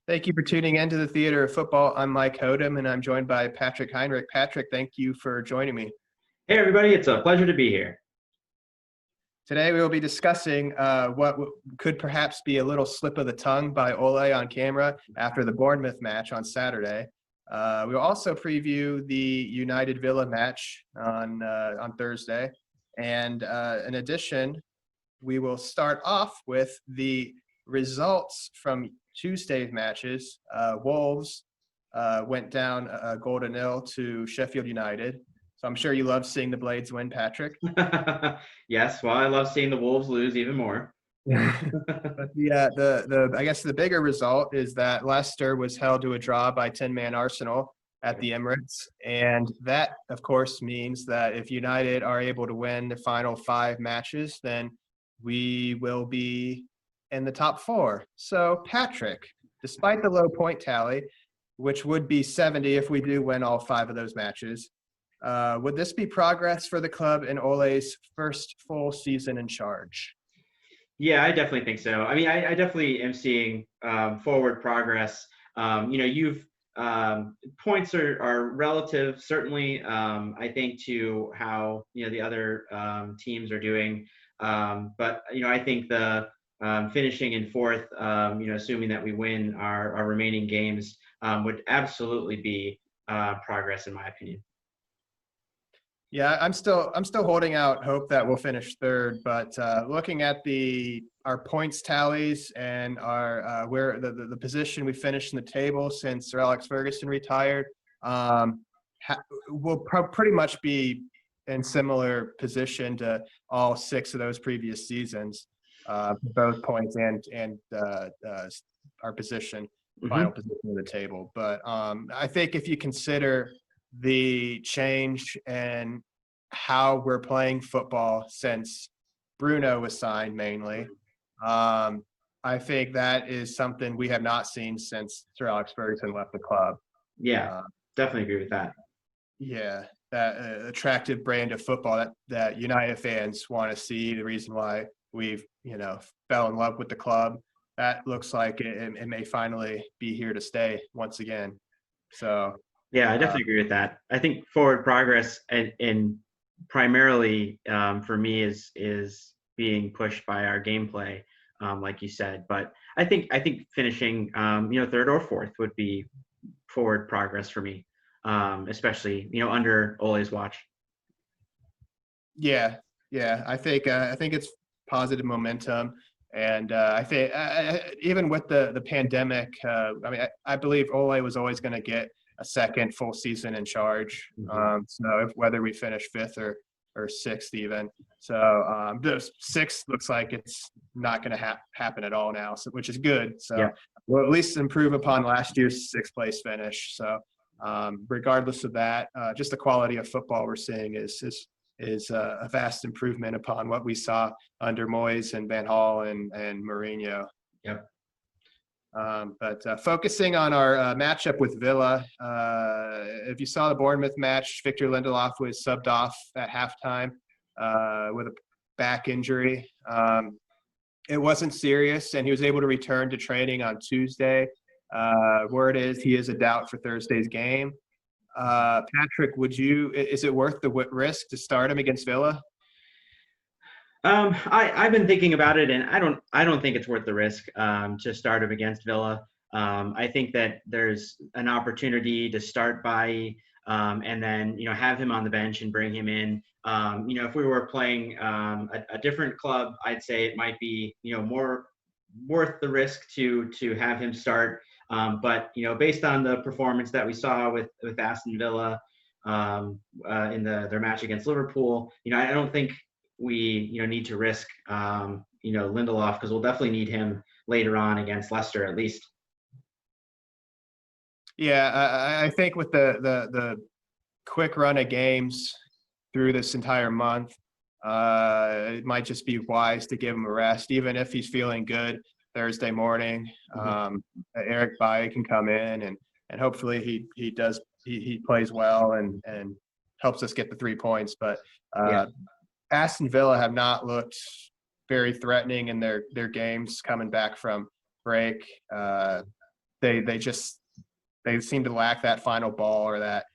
Thank you for tuning in to the Theater of Football. I'm Mike Hodem, and I'm joined by Patrick Heinrich. Patrick, thank you for joining me. Hey, everybody. It's a pleasure to be here. Today, we will be discussing what could perhaps be a little slip of the tongue by Ole on camera after the Bournemouth match on Saturday. We will also preview the United Villa match on Thursday. And in addition, we will start off with the results from Tuesday's matches. Wolves went down a goal to nil to Sheffield United. So I'm sure you love seeing the Blades win, Patrick. Yes, well, I love seeing the Wolves lose even more. But the I guess the bigger result is that Leicester was held to a draw by 10-man Arsenal at the Emirates. And that, of course, means that if United are able to win the final 5 matches, then we will be in the top 4. So, Patrick, despite the low point tally, which would be 70 if we do win all 5 of those matches, would this be progress for the club in Ole's first full season in charge? Yeah, I definitely think so. I mean, I definitely am seeing forward progress. You've points are relative, certainly, I think, to how, the other teams are doing. But, I think the finishing in 4th, assuming that we win our remaining games, would absolutely be progress, in my opinion. Yeah, I'm still holding out hope that we'll finish 3rd, but looking at our points tallies and our where the position we finished in the table since Sir Alex Ferguson retired, we'll pretty much be in similar position to all 6 of those previous seasons, both points and our position, final position of the table. But I think if you consider the change in how we're playing football since Bruno was signed mainly, I think that is something we have not seen since Sir Alex Ferguson left the club. Yeah, definitely agree with that. Yeah, that attractive brand of football that United fans want to see, the reason why we've, fell in love with the club, that looks like it may finally be here to stay once again. So yeah, I definitely agree with that. I think forward progress and primarily for me is being pushed by our gameplay, like you said. But I think finishing 3rd or 4th would be forward progress for me, especially under Ole's watch. Yeah. I think it's positive momentum. And I think even with the pandemic, I believe Ole was always going to get a second full season in charge. So whether we finish 5th or 6th even. So the 6th looks like it's not going to happen at all now, so which is good. So yeah. We'll at least improve upon last year's 6th place finish. So regardless of that, just the quality of football we're seeing is a vast improvement upon what we saw under Moyes and Van Gaal and Mourinho. Yep. But focusing on our matchup with Villa, if you saw the Bournemouth match, Victor Lindelof was subbed off at halftime with a back injury. It wasn't serious, and he was able to return to training on Tuesday. Word is he is a doubt for Thursday's game. Patrick, is it worth the risk to start him against Villa? I've been thinking about it, and I don't think it's worth the risk to start him against Villa. I think that there's an opportunity to start by and then have him on the bench and bring him in. If we were playing a different club, I'd say it might be more worth the risk to have him start. But based on the performance that we saw with Aston Villa in their match against Liverpool, I don't think we need to risk Lindelof, because we'll definitely need him later on against Leicester at least. Yeah, I think with the quick run of games through this entire month, it might just be wise to give him a rest, even if he's feeling good Thursday morning. Eric Bailly can come in and hopefully he plays well and helps us get the 3 points. But Aston Villa have not looked very threatening in their games coming back from break. they seem to lack that final ball or that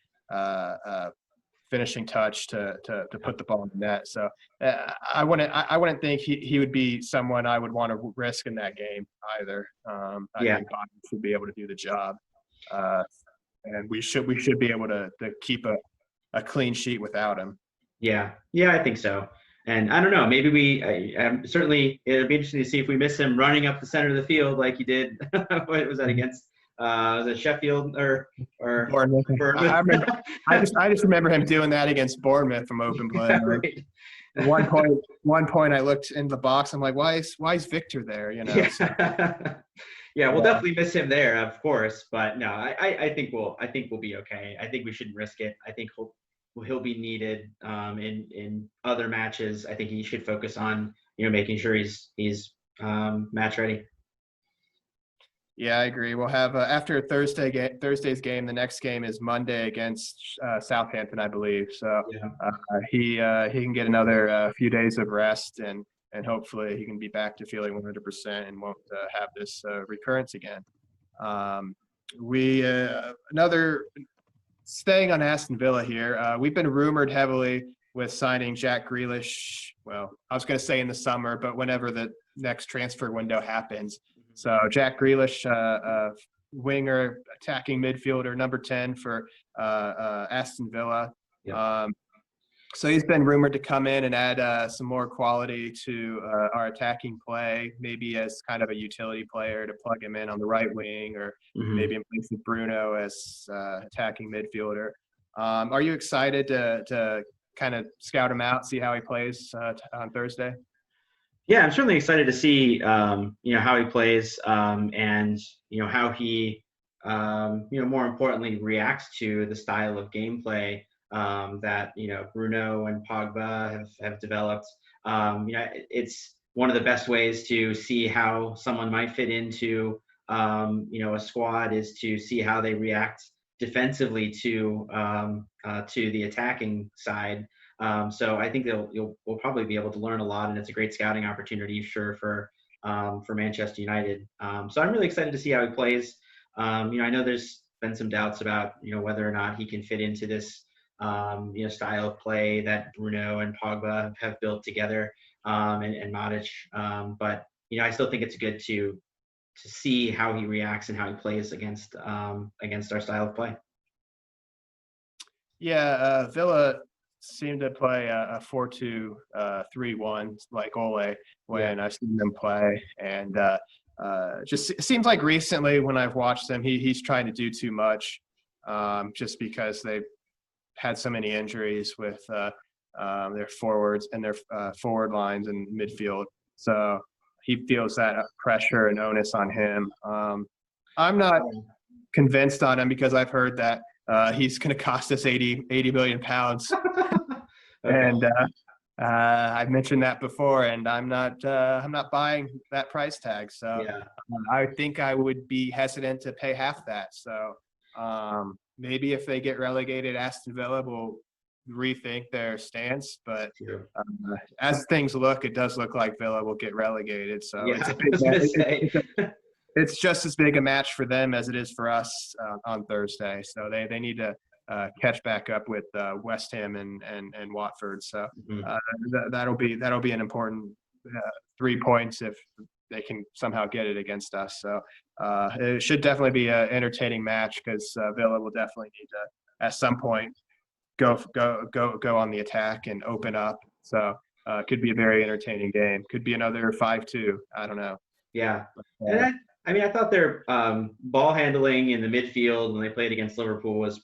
finishing touch to put the ball in the net. So I wouldn't think he would be someone I would want to risk in that game either. I think Bobby should be able to do the job, and we should be able to keep a clean sheet without him. Yeah, I think so. And I don't know, maybe certainly it'll be interesting to see if we miss him running up the center of the field like he did. What was that against? Was it Sheffield or Bournemouth? I just remember him doing that against Bournemouth from open play. Right. One point I looked in the box. I'm like, why is Victor there? Yeah. So, Yeah, we'll definitely miss him there, of course. But no, I think we'll be okay. I think we shouldn't risk it. I think he'll be needed in other matches. I think he should focus on making sure he's match ready. Yeah, I agree. We'll have after Thursday's game. The next game is Monday against Southampton, I believe. So he can get another few days of rest, and hopefully he can be back to feeling 100% and won't have this recurrence again. Staying on Aston Villa here. We've been rumored heavily with signing Jack Grealish. Well, I was going to say in the summer, but whenever the next transfer window happens. So Jack Grealish, winger, attacking midfielder, number 10 for Aston Villa. Yeah. So he's been rumored to come in and add some more quality to our attacking play, maybe as kind of a utility player to plug him in on the right wing, or maybe in place of Bruno as attacking midfielder. Are you excited to kind of scout him out, see how he plays on Thursday? Yeah, I'm certainly excited to see, how he plays, and how he, more importantly, reacts to the style of gameplay that Bruno and Pogba have developed. It's one of the best ways to see how someone might fit into, a squad is to see how they react defensively to the attacking side. So I think we'll probably be able to learn a lot, and it's a great scouting opportunity, sure, for Manchester United. So I'm really excited to see how he plays. I know there's been some doubts about whether or not he can fit into this style of play that Bruno and Pogba have built together, and Matic. But I still think it's good to see how he reacts and how he plays against our style of play. Yeah, Villa seemed to play a 4-2-3-1 like Ole when I've seen them play, and just it seems like recently when I've watched them, he's trying to do too much, just because they've had so many injuries with their forwards and their forward lines and midfield. So he feels that pressure and onus on him. I'm not convinced on him because I've heard that he's going to cost us 80 million pounds. Okay. And I've mentioned that before, and I'm not buying that price tag. So I think I would be hesitant to pay half that. So maybe if they get relegated, Aston Villa will rethink their stance. But as things look, it does look like Villa will get relegated. So it's just as big a match for them as it is for us on Thursday. So they need to catch back up with West Ham and Watford. So that'll be an important 3 points if they can somehow get it against us. So it should definitely be an entertaining match because Villa will definitely need to at some point go on the attack and open up. So it could be a very entertaining game. Could be another 5-2. I don't know. Yeah. And I thought their ball handling in the midfield when they played against Liverpool was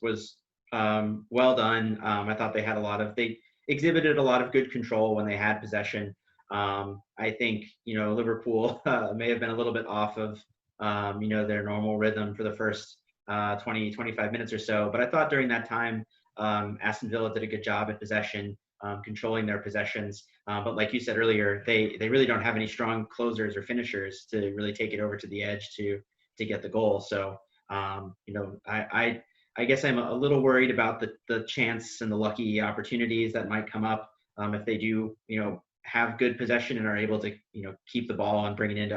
well done. I thought they exhibited a lot of good control when they had possession. I think, Liverpool may have been a little bit off of, their normal rhythm for the first 20, 25 minutes or so. But I thought during that time, Aston Villa did a good job at possession, controlling their possessions. But like you said earlier, they really don't have any strong closers or finishers to really take it over to the edge to get the goal. So, I guess I'm a little worried about the chance and the lucky opportunities that might come up if they do, have good possession and are able to, keep the ball and bring it into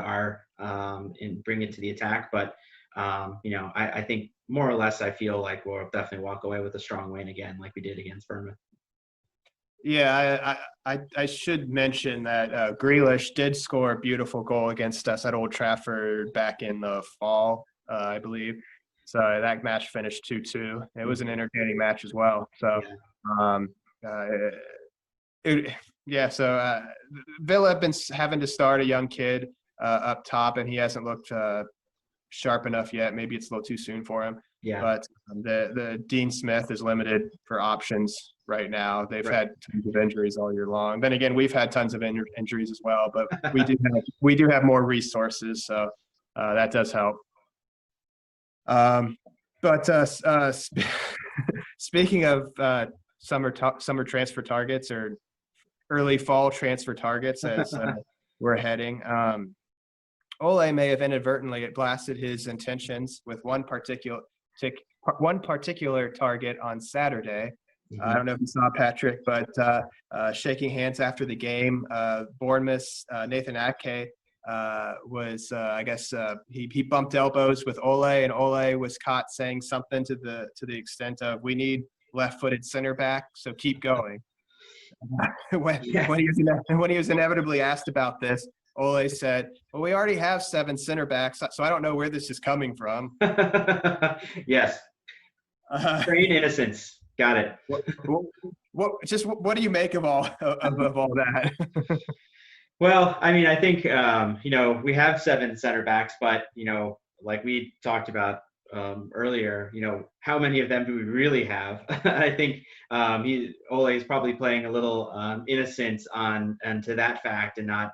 and bring it to the attack. But I think more or less I feel like we'll definitely walk away with a strong win again, like we did against Bournemouth. Yeah, I should mention that Grealish did score a beautiful goal against us at Old Trafford back in the fall, I believe. So that match finished 2-2. It was an entertaining match as well. So, Yeah. um, yeah. So Villa have been having to start a young kid up top, and he hasn't looked sharp enough yet. Maybe it's a little too soon for him. Yeah. But the Dean Smith is limited for options right now. They've Right. had tons of injuries all year long. Then again, we've had tons of injuries as well, but we do have more resources, so that does help. But speaking of summer transfer targets or early fall transfer targets, as we're heading. Ole may have inadvertently blasted his intentions with one particular target on Saturday. I don't know if you saw Patrick, but shaking hands after the game, Bournemouth's Nathan Ake was, I guess, he bumped elbows with Ole, and Ole was caught saying something to the extent of, "We need left-footed center back, so keep going." when he was inevitably asked about this, Ole said, "Well, we already have 7 center backs, so I don't know where this is coming from." Yes. Train innocence. Got it. What do you make of all that? Well, I mean, I think we have 7 center backs, but like we talked about earlier, how many of them do we really have? I think Ole is probably playing a little innocent and to that fact, and not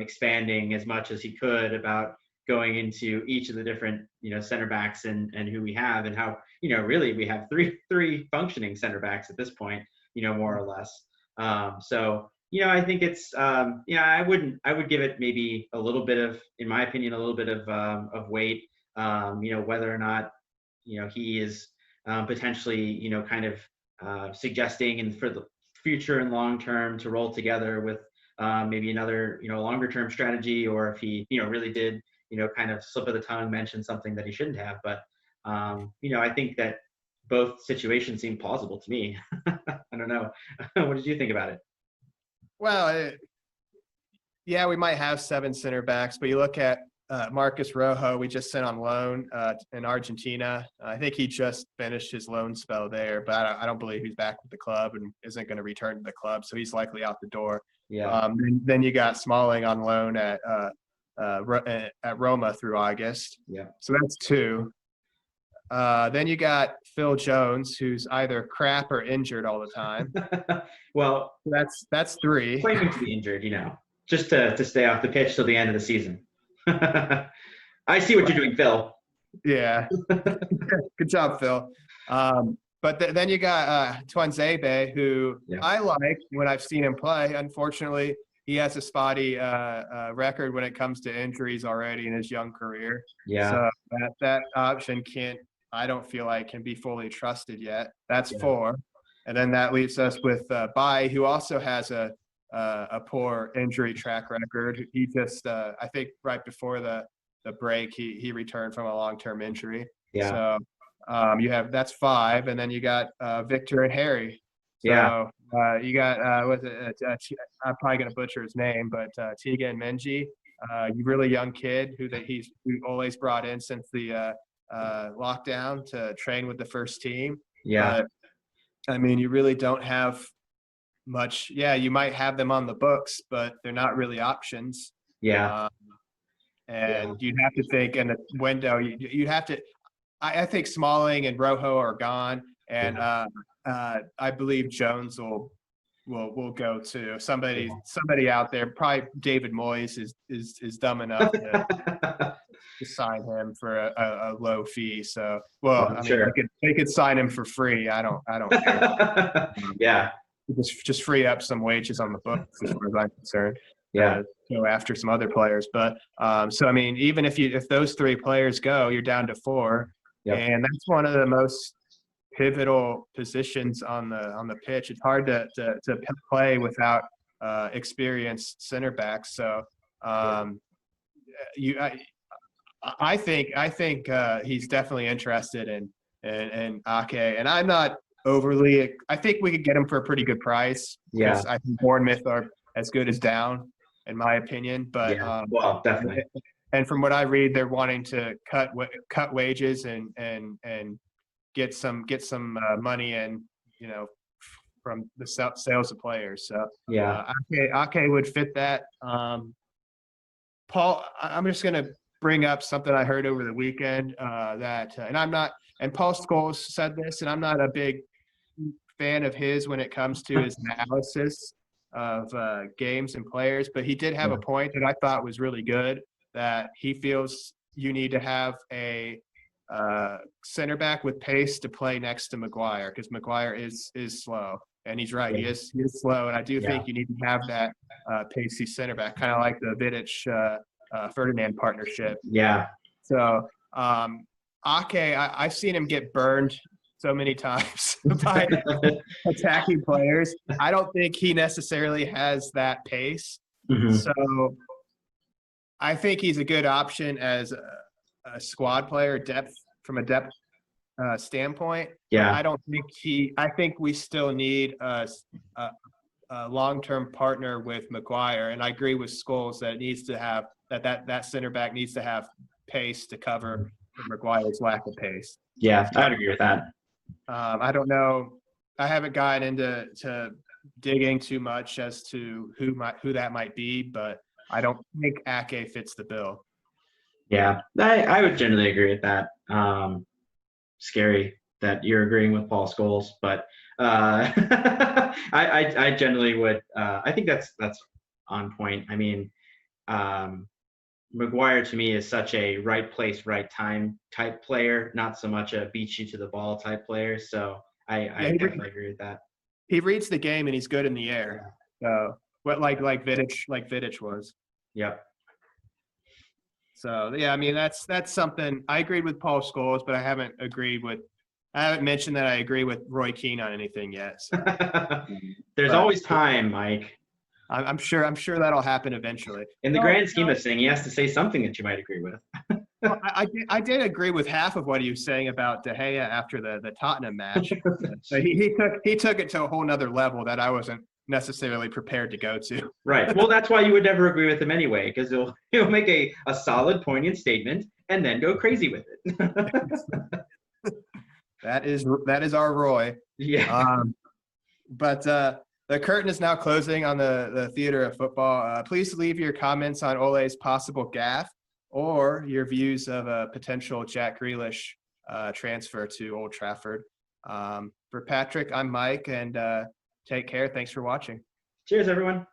expanding as much as he could about going into each of the different center backs and who we have, and how really we have three functioning center backs at this point, more or less. So I think it's I would give it maybe a little bit of, in my opinion, a little bit of weight. Whether or not he is potentially kind of suggesting, and for the future and long term, to roll together with maybe another longer term strategy, or if he really did kind of slip of the tongue, mention something that he shouldn't have. But I think that both situations seem plausible to me. I don't know. What did you think about it? Well, yeah, we might have 7 center backs, but you look at Marcus Rojo, we just sent on loan in Argentina. I think he just finished his loan spell there, but I don't believe he's back with the club and isn't going to return to the club, so he's likely out the door. Yeah. Then you got Smalling on loan at Roma through August. Yeah. So that's 2. Then you got Phil Jones, who's either crap or injured all the time. Well, that's 3. Claiming to be injured, just to stay off the pitch till the end of the season. I see what you're doing, Phil. Yeah. Good job, Phil. But then you got Tuanzebe, who I like when I've seen him play. Unfortunately, he has a spotty record when it comes to injuries already in his young career. Yeah. So that option I don't feel like can be fully trusted yet. That's 4. And then that leaves us with Bai, who also has a poor injury track record. He just, I think right before the break, he returned from a long-term injury. Yeah. So that's 5, and then you got Victor and Harry. So you got I'm probably gonna butcher his name, but Tiga and Menji, really young kid who always brought in since the lockdown to train with the first team. Yeah. But, I mean, you really don't have much. Yeah, you might have them on the books, but they're not really options. Yeah. You'd have to think in the window. You'd have to. I think Smalling and Rojo are gone, and I believe Jones will go too. Somebody out there, probably David Moyes is dumb enough to sign him for a low fee. So, Sure. they could sign him for free. I don't care. Yeah. Just free up some wages on the books as far as I'm concerned. Yeah. Go after some other players, but so I mean, even if those 3 players go, you're down to 4, and that's one of the most pivotal positions on the pitch. It's hard to play without experienced center backs. So I think he's definitely interested in Ake, and I'm not overly. I think we could get him for a pretty good price Yeah. because I think Bournemouth are as good as down, in my opinion. But Yeah. Well, definitely. and from what I read, they're wanting to cut wages and get some money in, from the sales of players. So Yeah. Ake would fit that. Paul, I'm just going to bring up something I heard over the weekend and Paul Scholes said this, and I'm not a big fan of his when it comes to his analysis of games and players, but he did have a point that I thought was really good, that he feels you need to have a center back with pace to play next to Maguire, because Maguire is slow. And he's right. He is slow. And I do think you need to have that pacey center back, kind of like the Vidic Ferdinand partnership. Yeah. So Ake, I've seen him get burned so many times by attacking players. I don't think he necessarily has that pace. Mm-hmm. So I think he's a good option as a squad player, from a depth standpoint. Yeah. I don't think I think we still need a long-term partner with Maguire, and I agree with Scholes that it needs to have that center back needs to have pace to cover Maguire's lack of pace. Yeah, I'd agree with that. I don't know. I haven't gotten into digging too much as to who that might be, but I don't think Ake fits the bill. Yeah, I would generally agree with that. Scary that you're agreeing with Paul Scholes, but I generally would. I think that's on point. I mean, Maguire to me is such a right place, right time type player, not so much a beat you to the ball type player. So I definitely agree with that. He reads the game and he's good in the air. So what like Vidic was. Yep. So yeah, I mean that's something I agreed with Paul Scholes, but I haven't mentioned that I agree with Roy Keane on anything yet. So. There's always time, Mike. I'm sure that'll happen eventually. In the grand scheme of things, he has to say something that you might agree with. Well, I did agree with half of what he was saying about De Gea after the Tottenham match. So he took it to a whole nother level that I wasn't necessarily prepared to go to. Right. Well, that's why you would never agree with him anyway, because he'll make a solid, poignant statement and then go crazy with it. That is our Roy. Yeah. But the curtain is now closing on the theater of football. Please leave your comments on Ole's possible gaffe or your views of a potential Jack Grealish transfer to Old Trafford. For Patrick, I'm Mike, and take care. Thanks for watching. Cheers, everyone.